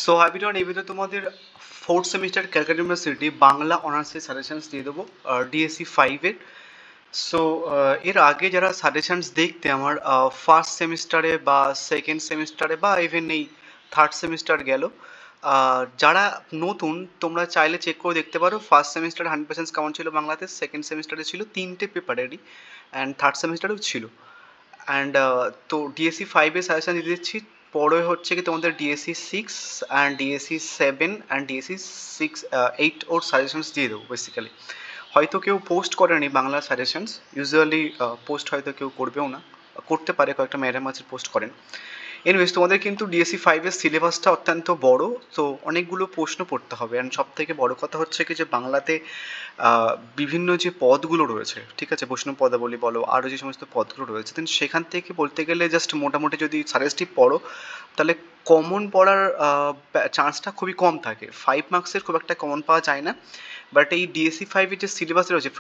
So হ্যাবিটন এই video তোমাদের fourth semester Calcutta university Bangla অনার্সের সাজেশনস দিয়ে দেবো ডিএসসি ফাইভের। সো এর আগে যারা সাজেশনস দেখতে আমার ফার্স্ট সেমিস্টারে বা সেকেন্ড সেমিস্টারে বা ইভেন এই থার্ড সেমিস্টার গেল, যারা নতুন তোমরা চাইলে চেক করে দেখতে পারো। ফার্স্ট সেমিস্টারে 100% কেমন ছিল বাংলাতে, সেকেন্ড সেমিস্টারে ছিল তিনটে পেপারেরই, অ্যান্ড থার্ড সেমিস্টারেও ছিল। অ্যান্ড তো ডিএসসি ফাইভের সাজেশন দিয়ে দিচ্ছি। পরে হচ্ছে কি তোমাদের DSC six and DSC seven and DSC six eight or suggestions দিয়ে দেবো বেসিক্যালি। হয়তো কেউ পোস্ট করেনি বাংলা সাজেশনস, ইউজুয়ালি পোস্ট হয়তো কেউ করবেও না, করতে পারে, কয়েকটা ম্যাডাম আছে পোস্ট করেন। এনিওয়েজ তোমাদের কিন্তু ডিএসসি ফাইভের সিলেবাসটা অত্যন্ত বড়, তো অনেকগুলো প্রশ্ন পড়তে হবে। অ্যান্ড সব থেকে বড় কথা হচ্ছে কি যে বাংলাতে বিভিন্ন যে পদগুলো রয়েছে, ঠিক আছে, বৈষ্ণব পদাবলী বলো, আরও যে সমস্ত পদগুলো রয়েছে, দেন সেখান থেকে বলতে গেলে জাস্ট মোটামুটি যদি সাজেস্টিভ পড়ো তাহলে কমন পড়ার চান্সটা খুবই কম থাকে। 5 মার্কসের খুব একটা কমন পাওয়া যায় না। বাট এই ডিএসসি ফাইভের যে সিলেবাস রয়েছে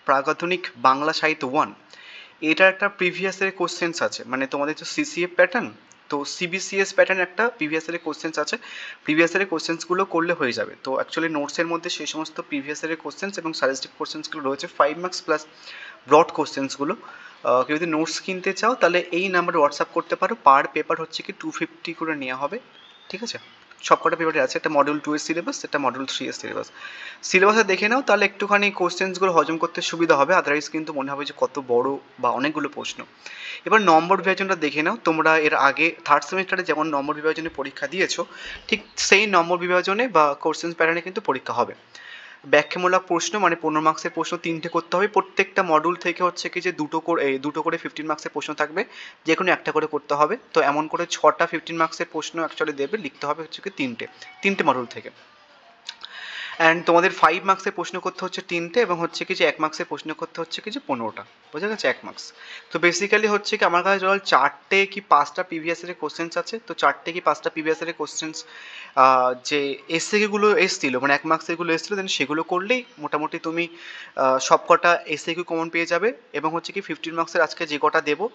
প্রাগৈত বাংলা সাহিত্য 1, এটার একটা প্রিভিয়াস ইয়ারের কোশ্চেন্স আছে, মানে তোমাদের যে সিসিএফ প্যাটার্ন, তো সিবিসিএস প্যাটার্ন একটা প্রিভিয়াস ইয়ারের কোশ্চেন্স আছে। প্রিভিয়াস ইয়ারের কোশ্চেন্সগুলো করলে হয়ে যাবে। তো অ্যাকচুয়ালি নোটসের মধ্যে সেই সমস্ত প্রিভিয়াস ইয়ারের কোশ্চেন্স এবং সাজেস্টিভ কোশ্চেন্সগুলো রয়েছে, 5 মার্কস প্লাস ব্রড কোশ্চেন্সগুলো। কেউ যদি নোটস কিনতে চাও তাহলে এই নাম্বারে হোয়াটসঅ্যাপ করতে পারো। পার পেপার হচ্ছে কি 250 করে নেওয়া হবে, ঠিক আছে। সব কটা পেপারে আছে, একটা মডিউল 2 এর সিলেবাস, একটা মডিউল 3 এর সিলেবাস। সিলেবাসে দেখে নাও, তাহলে একটুখানি কোশ্চেন্সগুলো হজম করতে সুবিধা হবে, আদারওয়াইজ কিন্তু মনে হবে যে কত বড় বা অনেকগুলো প্রশ্ন। এবার নম্বর বিভাজনটা দেখে নাও। তোমরা এর আগে থার্ড সেমিস্টারে যেমন নম্বর বিভাজনে পরীক্ষা দিয়েছো, ঠিক সেই নম্বর বিভাজনে বা কোশ্চেন্স প্যাটার্নে কিন্তু পরীক্ষা হবে। ব্যাখ্যামূলক প্রশ্ন মানে 15 মার্কসের প্রশ্ন 3টে করতে হবে। প্রত্যেকটা মডিউল থেকে হচ্ছে কি যে দুটো করে 15 মার্কসের প্রশ্ন থাকবে, যে কোনো একটা করে করতে হবে। তো এমন করে 6টা 15 মার্কসের প্রশ্ন অ্যাকচুয়ালি দেবে, লিখতে হবে হচ্ছে কি তিনটে মডিউল থেকে। অ্যান্ড তোমাদের 5 মার্কসের প্রশ্ন করতে হচ্ছে 3টে, এবং হচ্ছে কি যে 1 মার্কসের প্রশ্ন করতে হচ্ছে কি যে 15টা, বোঝা গেছে, 1 মার্কস। তো বেসিক্যালি হচ্ছে কি আমার কাছে টোটাল 4টে কি 5টা প্রিভিয়াস ইয়ারের কোশ্চেন্স আছে। তো 4টে কি 5টা প্রিভিয়াস ইয়ারের কোশ্চেন্স যে এসএগুলো এসছিল, মানে 1 মার্কসেরগুলো এসছিল, দেন সেগুলো করলেই মোটামুটি তুমি সব কটা এসএকিউ কমন পেয়ে যাবে। এবং হচ্ছে কি 15 মার্কসের আজকে যে কটা দেবো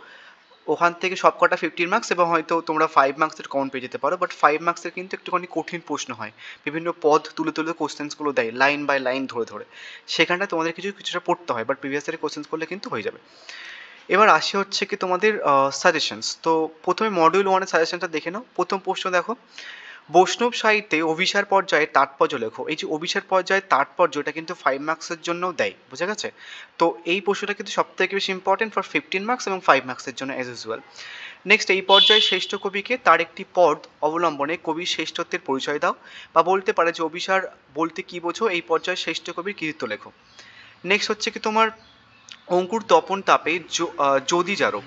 ওখান থেকে সব কটা 15 মার্কস, এবং হয়তো তোমরা 5 মার্কসের কমন পেয়ে যেতে পারো। বাট 5 মার্কসের কিন্তু একটুখানি কঠিন প্রশ্ন হয়, বিভিন্ন পদ তুলে তুলে কোশ্চেন্সগুলো দেয় লাইন বাই লাইন ধরে ধরে, সেখানটা তোমাদের কিছুটা পড়তে হয়। বাট প্রিভিয়াস ইয়ারের কোশ্চেন্স করলে কিন্তু হয়ে যাবে। এবার আসি হচ্ছে কি তোমাদের সাজেশনস। তো প্রথমে মডিউল 1-এর সাজেশনটা দেখে নাও। প্রথম প্রশ্ন দেখো, বৈষ্ণব সাহিত্যে অভিসার পর্যায়ে তাৎপর্য লেখো। এই যে অভিসার পর্যায়ে তাৎপর্য, এটা কিন্তু 5 মার্কসের জন্যও দেয়, বুঝা গেছে। তো এই প্রশ্নটা কিন্তু সব থেকে বেশি ইম্পর্টেন্ট ফর 15 মার্কস এবং 5 মার্কসের জন্য অ্যাজ ইউজুয়াল। নেক্সট, এই পর্যায়ে শ্রেষ্ঠ কবিকে তার একটি পদ অবলম্বনে কবির শ্রেষ্ঠত্বের পরিচয় দাও, বা বলতে পারে যে অভিসার বলতে কি বোঝো, এই পর্যায়ে শ্রেষ্ঠ কবির কৃতিত্ব লেখো। নেক্সট হচ্ছে কি তোমার অঙ্কুর তপন তাপে যদি যারো,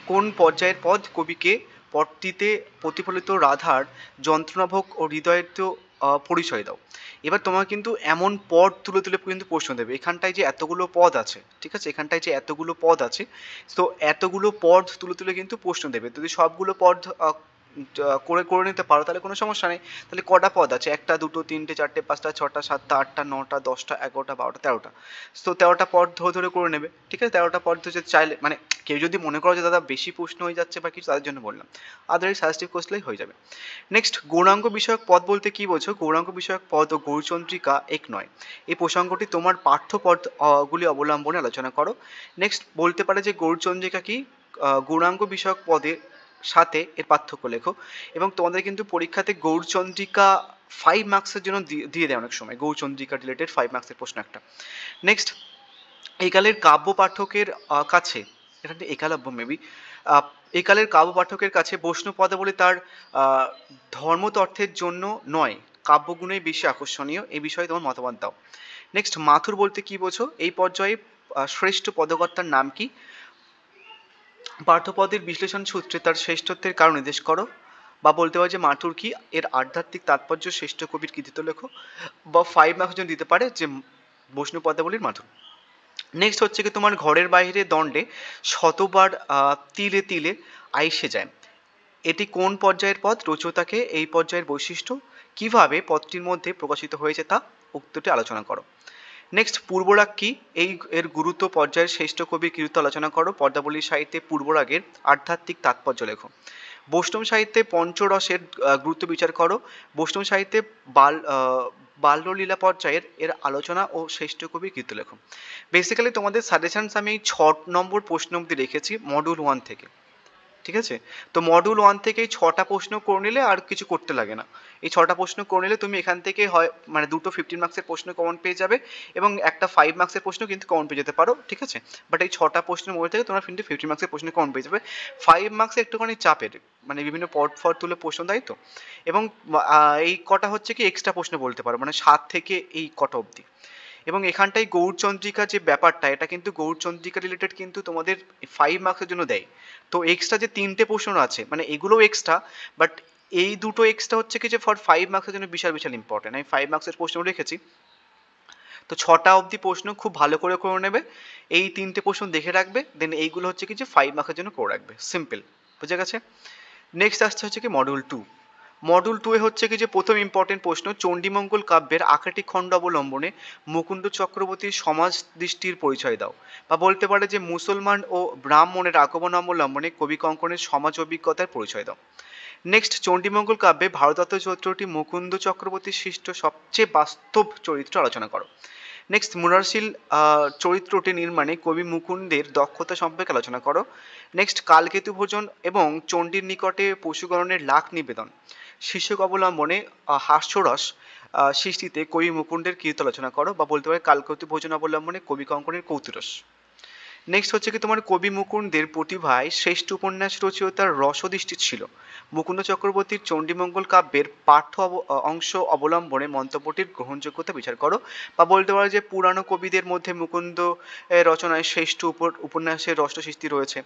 কোন পর্যায়ের পদ কবিকে পদটিতে প্রতিফলিত রাধার যন্ত্রণাভোগ ও হৃদয়ের তো পরিচয় দাও। এবার তোমার কিন্তু এমন পদ তুলে তুলে কিন্তু প্রশ্ন দেবে। এখানটায় যে এতগুলো পদ আছে, ঠিক আছে, এখানটায় যে এতগুলো পদ আছে, তো এতগুলো পদ তুলে তুলে কিন্তু প্রশ্ন দেবে। যদি সবগুলো পদ করে করে নিতে পারো তাহলে কোনো সমস্যা নেই। তাহলে কটা পদ আছে, একটা দুটো তিনটে চারটে পাঁচটা ছটা সাতটা আটটা নটা 10টা 11টা 12টা 13টা। তো 13টা পদ ধরে ধরে করে নেবে, ঠিক আছে। 13টা পদ ধরে চাইলে, মানে কেউ যদি মনে করো যে দাদা বেশি প্রশ্ন হয়ে যাচ্ছে বা কিছু, তাদের জন্য বললাম, আদারওয়াইজ সাজেস্টিভ করলেই হয়ে যাবে। নেক্সট, গৌরাঙ্গ বিষয়ক পদ বলতে কি বোঝো। গৌরাঙ্গ বিষয়ক পদ ও গৌরচন্দ্রিকা এক নয়, এই প্রসঙ্গটি তোমার পাঠ্য পদ গুলি অবলম্বনে আলোচনা করো। নেক্সট, বলতে পারে যে গৌরচন্দ্রিকা কি, গৌরাঙ্গ বিষয়ক পদের সাথে এর পার্থক্য লেখো। এবং তোমাদের কিন্তু পরীক্ষাতে গৌরচন্দ্রিকা 5 মার্কসের জন্য দিয়ে দেয় অনেক সময়, গৌরচন্দ্রিকা রিলেটেড 5 মার্কসের প্রশ্ন একটা। নেক্সট, একালের কাব্য পাঠকের কাছে, এটা একটা একালব্য মেবি, একালের কাব্য পাঠকের কাছে বৈষ্ণব পদাবলী তার ধর্মতর্থের জন্য নয়, কাব্যগুণেই বেশি আকর্ষণীয়, এই বিষয়ে তোমার মতামত দাও। নেক্সট, মাথুর বলতে কি বোঝো, এই পর্যায়ে শ্রেষ্ঠ পদকর্তার নাম কি, পার্থপদের বিশ্লেষণ সূত্রে তার শ্রেষ্ঠত্বের কারণ নির্দেশ করো, বা বলতে পারো যে মাথুর কি, এর আধ্যাত্মিক তাৎপর্য শ্রেষ্ঠ কবির কৃতিত্ব লেখো, বা 5 মার্কস জন দিতে পারে যে বৈষ্ণব পদাবলীর মাথুর। নেক্সট হচ্ছে কি তোমার ঘরের বাইরে দণ্ডে শতবার তিলে তিলে আইসে যায়, এটি কোন পর্যায়ের পদ, রচয়িতাকে এই পর্যায়ের বৈশিষ্ট্য কিভাবে পদটির মধ্যে প্রকাশিত হয়েছে তা উক্তটি আলোচনা করো। নেক্সট, পূর্বরাগ কি, এই এর গুরুত্ব পর্যায়ের শ্রেষ্ঠ কবির কৃতিত্ব আলোচনা করো। পদ্মাবলী সাহিত্যে পূর্বরাগের আধ্যাত্মিক তাৎপর্য লেখো। বৈষ্ণব সাহিত্যে পঞ্চরসের গুরুত্ব বিচার করো। বৈষ্ণব সাহিত্যে বাল্যলীলা পর্যায়ের এর আলোচনা ও শ্রেষ্ঠ কবি কীর্তি লেখো। বেসিক্যালি তোমাদের সাজেশনস আমি 6 নম্বর প্রশ্ন অবধি রেখেছি মডিউল 1 থেকে, ঠিক আছে? তো মডিউল 1 থেকে এই 6টা প্রশ্ন করে নিলে আর কিছু করতে লাগে না। এই 6টা প্রশ্ন করে নিলে তুমি এখান থেকে হয় মানে দুটো 15 মার্কসের প্রশ্ন কমন পেয়ে যাবে এবং একটা 5 মার্কসের প্রশ্ন কিন্তু কমন পেয়ে যেতে পারো, ঠিক আছে? বাট এই 6টা প্রশ্নের মধ্যে থেকে তোমরা কিন্তু 15 মার্কসের প্রশ্ন কমন পেয়ে যাবে। 5 মার্কস একটুখানি চাপের, মানে বিভিন্ন পদ ফদ তুলে প্রশ্ন দেয় তো, এবং এই কটা হচ্ছে কি এক্সট্রা প্রশ্ন বলতে পারো, মানে 7 থেকে এই কটা অবধি। এবং এখানটায় গৌড়চন্দ্রিকা যে ব্যাপারটা, এটা কিন্তু গৌড়চন্দ্রিকা রিলেটেড কিন্তু তোমাদের 5 মার্কসের জন্য দেয়। তো এক্সট্রা যে 3টে প্রশ্ন আছে, মানে এগুলোও এক্সট্রা, বাট এই দুটো এক্সট্রা হচ্ছে কি যে ফর 5 মার্কসের জন্য বিশাল বিশাল ইম্পর্টেন্ট। আমি 5 মার্কসের প্রশ্ন রেখেছি। তো 6টা অবধি প্রশ্ন খুব ভালো করে নেবে, এই 3টে প্রশ্ন দেখে রাখবে, দেন এইগুলো হচ্ছে কি যে 5 মার্কসের জন্য করে রাখবে। সিম্পল, বুঝে গেছে? নেক্সট আসছে হচ্ছে কি মডিউল 2। মডিউল 2 এ হচ্ছে কি যে প্রথম ইম্পর্টেন্ট প্রশ্ন, চণ্ডীমঙ্গল কাব্যের আকাটিক খণ্ড অবলম্বনে মুকুন্দ চক্রবর্তীর সমাজ দৃষ্টির পরিচয় দাও। বা বলতে পারে যে মুসলমান ও ব্রাহ্মণের আগমন অবলম্বনে কবি কঙ্কনের সমাজ অভিজ্ঞতার পরিচয় দাও। নেক্সট, চণ্ডীমঙ্গল কাব্যে ভারতদত্ত চরিত্রটি মুকুন্দ চক্রবর্তীর সৃষ্ট সবচেয়ে বাস্তব চরিত্র আলোচনা করো। নেক্সট, মুরারশীল চরিত্রটি নির্মাণে কবি মুকুন্দের দক্ষতা সম্পর্কে আলোচনা করো। নেক্সট, কালকেতু ভোজন এবং চণ্ডীর নিকটে পশুগণনের লাখ নিবেদন শীর্ষক অবলম্বনে হাস্যরস সৃষ্টিতে কবি মুকুন্দের কীর্তি আলোচনা করো। বা বলতে পারে কালকেতু ভোজন অবলম্বনে কবি কঙ্কনের কৌতুরস। নেক্সট হচ্ছে কি তোমার কবি মুকুন্দের প্রতিভায় শ্রেষ্ঠ উপন্যাস রচয়িতার রসদৃষ্টি ছিল। মুকুন্দ চক্রবর্তীর চণ্ডীমঙ্গল কাব্যের পাঠ্য অংশ অবলম্বনে মন্তব্যটির গ্রহণযোগ্যতা বিচার করো। বা বলতে পারো যে পুরানো কবিদের মধ্যে মুকুন্দ রচনায় শ্রেষ্ঠ উপন্যাসের রসদৃষ্টি রয়েছে,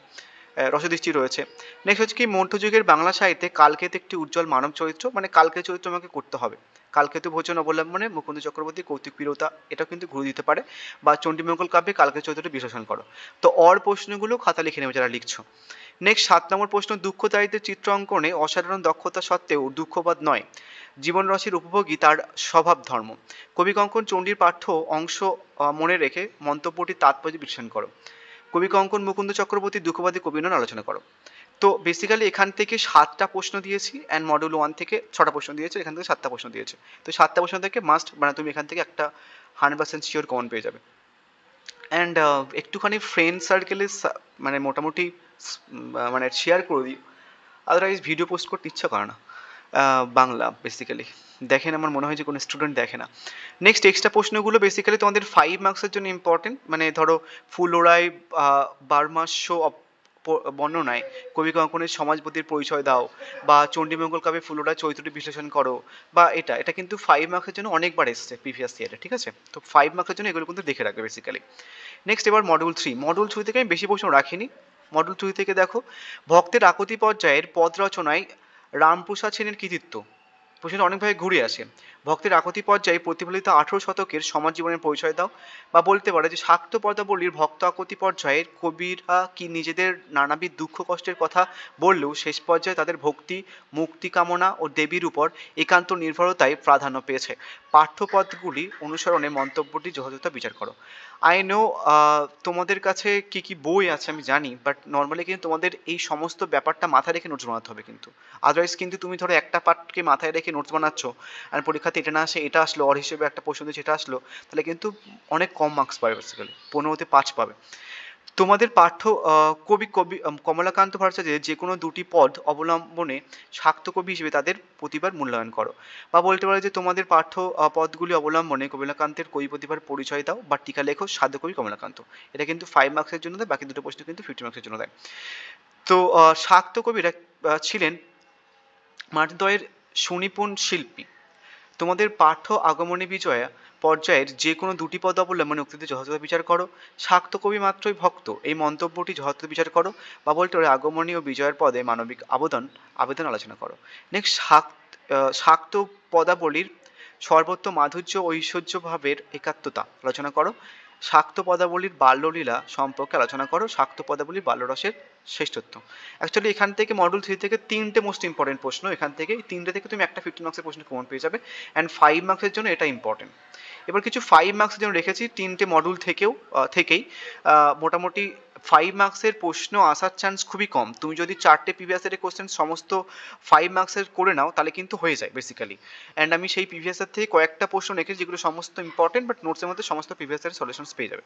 রসদৃষ্টি রয়েছে। নেক্সট হচ্ছে কি মধ্যযুগের বাংলা সাহিত্যে কালকেতু একটি উজ্জ্বল মানব চরিত্র, মানে কালকেতু চরিত্র আমাকে করতে হবে। কালকেতু ভোজন অবলম্বনে মুকুন্দ চক্রবর্তী কৌতুক প্রিয়তা, এটাও কিন্তু ঘুরে দিতে পারে। বা চণ্ডীমঙ্গল কাব্যে কালকেতু চরিত্রটি বিশ্লেষণ করো। তো প্রশ্নগুলো খাতা লিখে নেবে যারা লিখছো। নেক্সট 7 নম্বর প্রশ্ন, দুঃখদায়িত্বের চিত্র অঙ্কনে অসাধারণ দক্ষতা সত্ত্বেও দুঃখবাদ নয়, জীবন রসের উপভোগী তার স্বভাব ধর্ম। কবি কঙ্কন চণ্ডীর পাঠ্য অংশ মনে রেখে মন্তব্যটির তাৎপর্য বিশ্লেষণ করো। কবি কঙ্কন মুকুন্দ চক্রবর্তীর দুঃখবাদী কবি নন আলোচনা করো। তো বেসিক্যালি এখান থেকে 7টা প্রশ্ন দিয়েছি, অ্যান্ড মডিউল 1 থেকে 6টা প্রশ্ন দিয়েছে, এখান থেকে 7টা প্রশ্ন দিয়েছে। তো 7টা প্রশ্ন থেকে মাস্ট, মানে তুমি এখান থেকে একটা 100% শিওর কমন পেয়ে যাবে। অ্যান্ড একটুখানি ফ্রেন্ড সার্কেলে মানে মোটামুটি মানে শেয়ার করে দিই, আদারওয়াইজ ভিডিও পোস্ট করতে ইচ্ছা করে না। বাংলা বেসিক্যালি দেখেন, আমার মনে হয় যে কোনো স্টুডেন্ট দেখে না। নেক্সট, এক্সট্রা প্রশ্নগুলো বেসিক্যালি তোমাদের 5 মার্কসের জন্য ইম্পর্টেন্ট, মানে ধরো ফুলওরাই বার্মাস্য বর্ণনায় কবি কঙ্কনের সমাজবোধের পরিচয় দাও, বা চণ্ডীমঙ্গল কাব্যে ফুলওরাই চরিত্রটি বিশ্লেষণ করো, বা এটা কিন্তু 5 মার্কসের জন্য অনেকবার এসছে প্রিভিয়াস ইয়ারে, ঠিক আছে? তো 5 মার্কসের জন্য এগুলো কিন্তু দেখে রাখবে বেসিক্যালি। নেক্সট, এবার মডিউল 3। মডিউল 3 থেকে আমি বেশি প্রশ্ন রাখিনি। মডিউল 3 থেকে দেখো, ভক্তের আকুতি পর্যায়ের পদ রচনায় রামপ্রসাদ সেনের কৃতিত্ব। প্রশ্নটা অনেকভাবে ঘুরে আসে। ভক্তের আকুতি পর্যায়ে প্রতিফলিত 18 শতকের সমাজ জীবনের পরিচয় দাও। বা বলতে পারে যে শাক্ত পদাবলীর ভক্ত আকুতি পর্যায়ের কবিরা কি নিজেদের নানাবিধ দুঃখ কষ্টের কথা বললেও শেষ পর্যায়ে তাদের ভক্তি, মুক্তি কামনা ও দেবীর উপর একান্ত নির্ভরতায় প্রাধান্য পেয়েছে। পাঠ্যপদগুলি অনুসরণে মন্তব্যটি যথাযথ বিচার করো। আই নো তোমাদের কাছে কি কি বই আছে আমি জানি, বাট নর্মালি কিন্তু তোমাদের এই সমস্ত ব্যাপারটা মাথায় রেখে নোটস বানাতে হবে কিন্তু। আদারওয়াইজ কিন্তু তুমি ধরো একটা পার্টকে মাথায় রেখে নোটস বানাচ্ছ, আর পরীক্ষাতে এটা না আসে এটা আসলো, অর হিসেবে একটা প্রশ্ন দিয়েছে এটা আসলো, তাহলে কিন্তু অনেক কম মার্কস পাবে বেসিক্যালি, 15তে 5 পাবে। তোমাদের পাঠ্য কবি কমলাকান্ত ভট্টাচার্যের যে কোনো দুটি পদ অবলম্বনে শাক্ত কবি হিসেবে তাদের প্রতিভার মূল্যায়ন করো। বা বলতে পারো যে তোমাদের পাঠ্য পদগুলি অবলম্বনে কমলাকান্তের কবি প্রতিভার পরিচয় দাও, বা টিকা লেখো সাধ্য কবি কমলাকান্ত। এটা কিন্তু 5 মার্কসের জন্য দেয়, বাকি দুটো প্রশ্ন কিন্তু 50 মার্কসের জন্য দেয়। তো শাক্ত কবিরা ছিলেন মাঠদ্বয়ের সুনিপুণ শিল্পী। তোমাদের পাঠ্য আগমনী বিজয়া পর্যায়ের যে কোনো দুটি পদ অবলম্বনে উক্তিতে যথাযথ বিচার করো। শাক্ত কবি মাত্রই ভক্ত, এই মন্তব্যটি যথাযথ বিচার করো। বা বলতে পারে আগমনী ও বিজয়ের পদে মানবিক আবেদন আলোচনা করো। নেক্সট, শাক্ত পদাবলীর সর্বত্র মাধুর্য ঐশ্বর্য ভাবের একাত্মতা আলোচনা করো। শাক্ত পদাবলীর বাল্যলীলা সম্পর্কে আলোচনা করো। শাক্ত পদাবলীর বাল্যরসের শ্রেষ্ঠত্ব। অ্যাকচুয়ালি এখান থেকে মডিউল 3 থেকে 3টে মোস্ট ইম্পর্টেন্ট প্রশ্ন, এখান থেকে এই 3টে থেকে তুমি একটা 15 মার্কসের প্রশ্ন কমন পেয়ে যাবে, অ্যান্ড 5 মার্কসের জন্য এটা ইম্পর্টেন্ট। এবার কিছু 5 মার্কসের জন্য রেখেছি 3টে মডিউল থেকেই মোটামুটি 5 মার্কসের প্রশ্ন আসার চান্স খুবই কম। তুমি যদি 4টে প্রিভিয়াস ইয়ারের কোশ্চেন সমস্ত 5 মার্কসের করে নাও তাহলে কিন্তু হয়ে যায় বেসিক্যালি। অ্যান্ড আমি সেই প্রিভিয়াস ইয়ার থেকে কয়েকটা প্রশ্ন রেখেছি যেগুলো সমস্ত ইম্পর্টেন্ট, বাট নোটসের মধ্যে সমস্ত প্রিভিয়াস ইয়ারের সলিউশনস পেয়ে যাবে।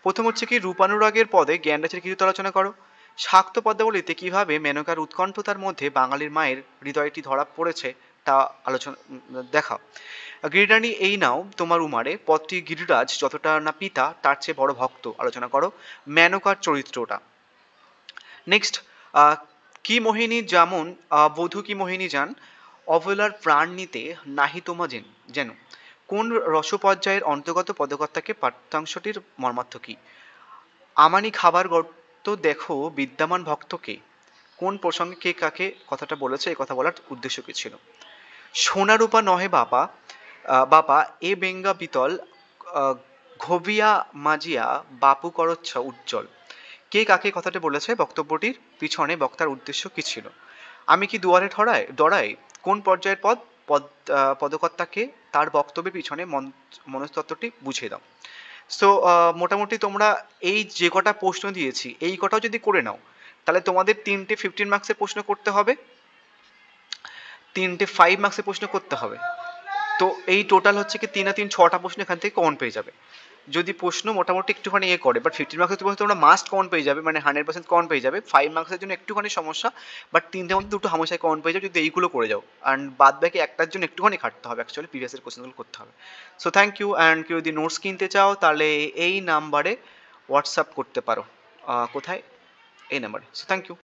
প্রথম হচ্ছে কি, রূপানুরাগের পদে জ্ঞানরাশির কিছু আলোচনা করো। শাক্ত পদ্মাবলীতে কিভাবে মেনকার উৎকণ্ঠতার মধ্যে বাঙালির মায়ের হৃদয়টি ধরা পড়েছে তা আলোচনা দেখাও। গিরিরানী এই নাও তোমার উমারে, পদটি গিরিরাজ যতটা না পিতা তার চেয়ে বড় ভক্ত, আলোচনা করো মেনকার চরিত্রটা। নেক্সট, কি মোহিনী যেমন বধূ কি মোহিনী যান, অবলার প্রাণ নিতে নাহি তোমা যেন, কোন রসপর্যায়ের অন্তর্গত পদকর্তাকে পাঠ্যাংশটির মর্মার্থ কি? আমানি খাবার গর্ত দেখো বিদ্যমান ভক্তকে, কোন প্রসঙ্গে কে কাকে কথাটা বলেছে, এই কথা বলার উদ্দেশ্য কি ছিল? সোনারূপা নহে বাপা বাপা এ বেঙ্গা বিতল ঘবিয়া মাজিয়া বাপু করচ্ছ উজ্জ্বল, কে কাকে কথাটা বলেছে, বক্তব্যটির পিছনে বক্তার উদ্দেশ্য কি ছিল? আমি কি দুয়ারে ডরাই, কোন পর্যায়ের পদকর্তাকে তার বক্তব্যের পিছনে মনস্তত্ত্বটি বুঝিয়ে দাও। সো মোটামুটি তোমরা এই যে কটা প্রশ্ন দিয়েছি এই কটাও যদি করে নাও তাহলে তোমাদের 3টে 15 মার্কসের প্রশ্ন করতে হবে, 3টে 5 মার্কসের প্রশ্ন করতে হবে। তো এই টোটাল হচ্ছে কি 3 আর 3 6টা প্রশ্ন এখান থেকে কমন পেয়ে যাবে যদি প্রশ্ন মোটামুটি একটুখানি করে। বাট 15 মার্কসের তোমরা মাস্ট কমন পেয়ে যাবে, মানে 100% কমন পেয়ে যাবে। 5 মার্কসের জন্য একটুখানি সমস্যা, বাট 3টের মধ্যে 2টো হামেশাই কমন পেয়ে যাবে যদি এইগুলো করে যাও। অ্যান্ড বাদ বাকি একটার জন্য একটুখানি খাটতে হবে, অ্যাকচুয়ালি প্রিভিয়াসের কোশ্চেনগুলো করতে হবে। So thank you. অ্যান্ড কেউ যদি নোটস কিনতে চাও তাহলে এই নাম্বারে হোয়াটসঅ্যাপ করতে পারো। কোথায়? এই নাম্বারে। So thank you.